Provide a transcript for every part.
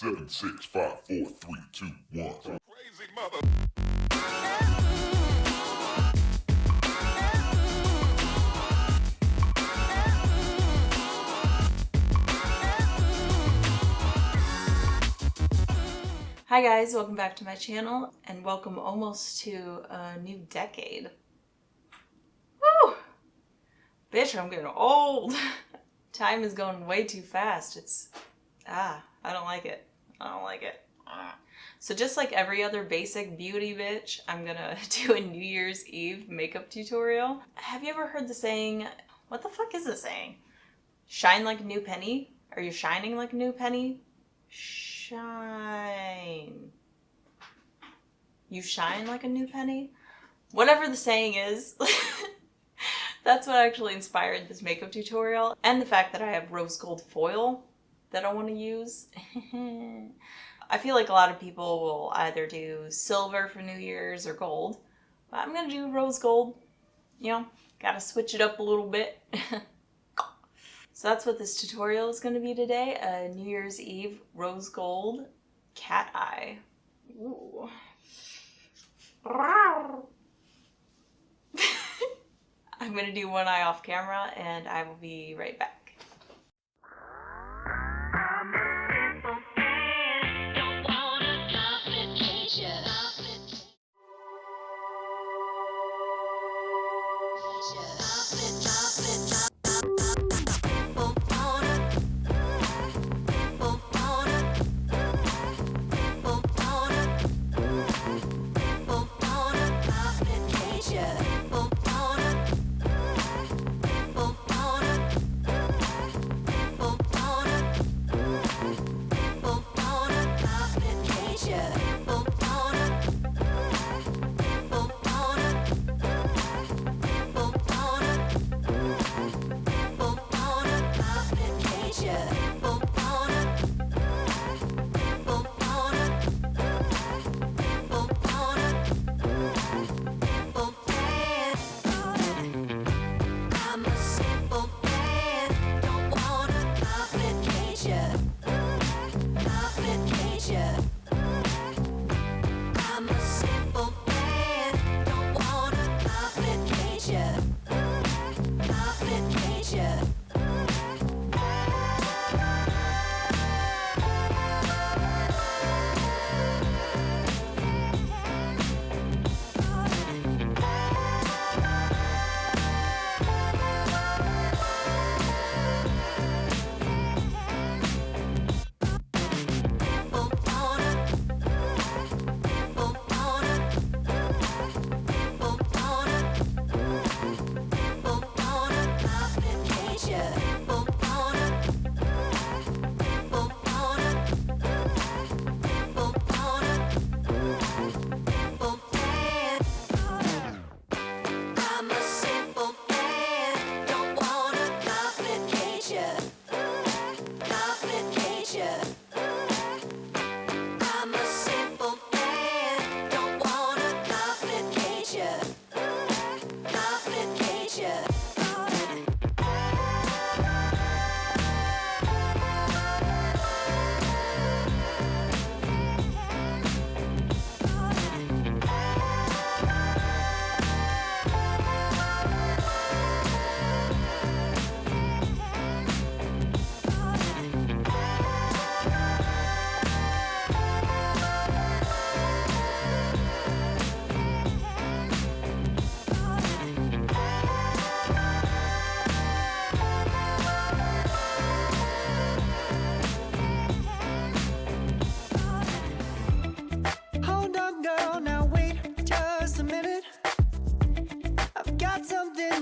7, 6, 5, 4, 3, 2, 1. Crazy mother. Hi guys, welcome back to my channel and welcome almost to a new decade. Woo! Bitch, I'm getting old. Time is going way too fast. I don't like it. I don't like it. So just like every other basic beauty bitch, I'm gonna do a New Year's Eve makeup tutorial. Have you ever heard the saying, what the fuck is the saying? Shine like a new penny? Are you shining like a new penny? Shine. You shine like a new penny? Whatever the saying is, that's what actually inspired this makeup tutorial. And the fact that I have rose gold foil that I want to use. I feel like a lot of people will either do silver for New Year's or gold. But I'm gonna do rose gold. You know, gotta switch it up a little bit. So that's what this tutorial is going to be today, a New Year's Eve rose gold cat eye. Ooh. I'm going to do one eye off camera and I will be right back.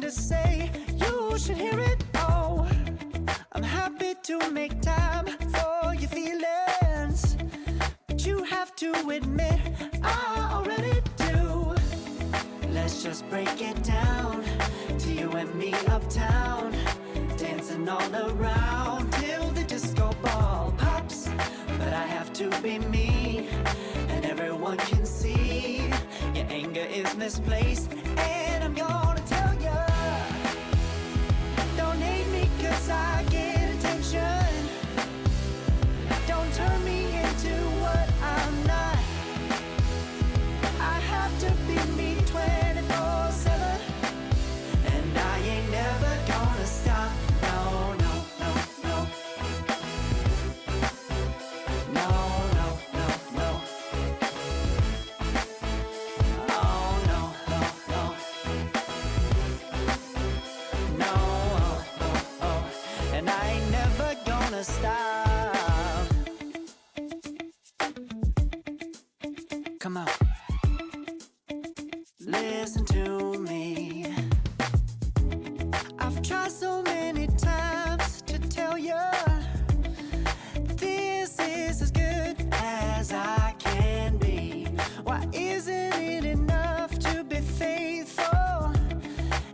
To say, you should hear it. Oh, I'm happy to make time for your feelings, but you have to admit I already do. Let's just break it down to you and me uptown, dancing all around till the disco ball pops. But I have to be me, and everyone can see your anger is misplaced, and I'm gonna tell you. Don't hate me 'cause I get attention. Don't turn me into Come on. Listen to me. I've tried so many times to tell you this is as good as I can be. Why isn't it enough to be faithful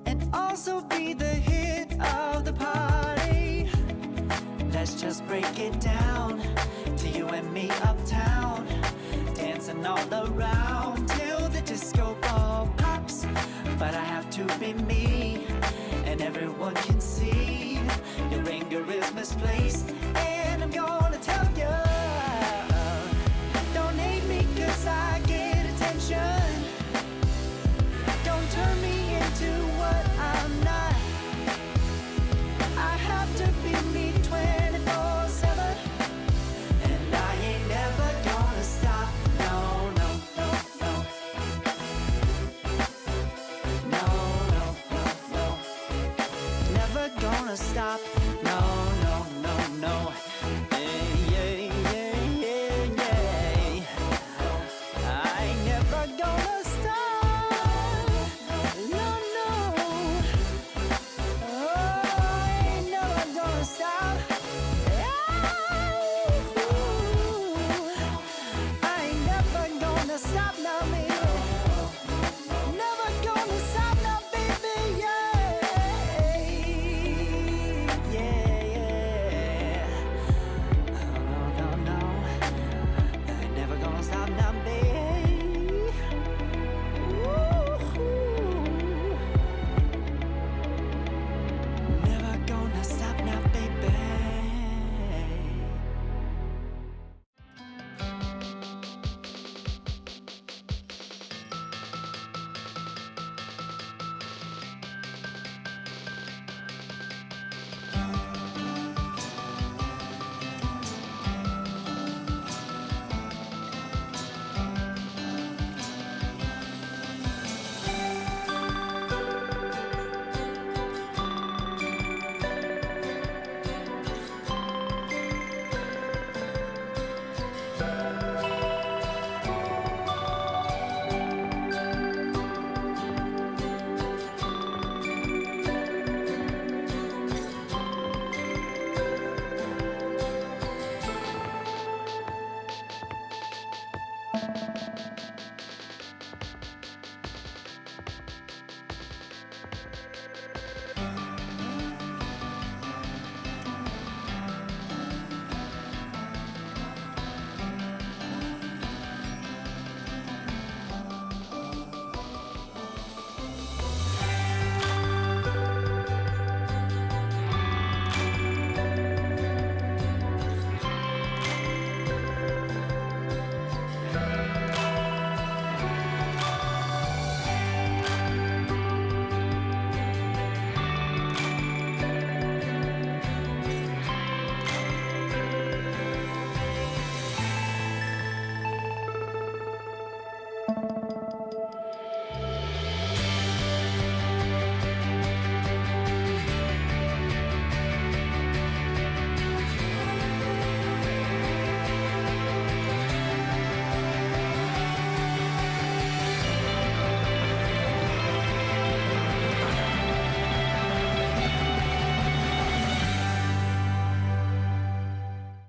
and also be the hit of the party? Let's just break it down to you and me uptown, dancing all around till the disco ball pops. But I have to be me, and everyone can see your anger is misplaced. And I'm gonna tell you, don't hate me 'cause I get attention. Don't turn me into what I'm not. I have to be me 24/7, and I ain't never gonna stop. No, no, no, no. No, no, no, no. Never gonna stop. No, no, no, no. Yeah, yeah, yeah, yeah, yeah. I ain't never gonna stop. No, no. Oh, I ain't never gonna stop. I ain't never gonna stop now, baby. Never gonna stop now, baby. Yeah, yeah, yeah. No, no, no. I ain't never gonna stop now, baby. Ooh. Never gonna stop now, baby.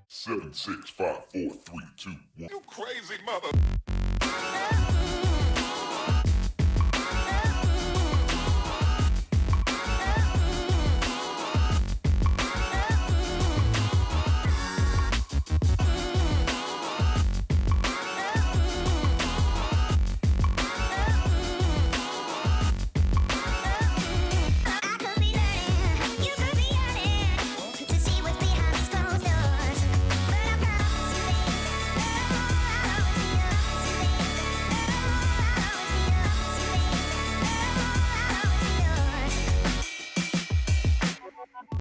Seven, six, five, four, three, two, one. You crazy mother.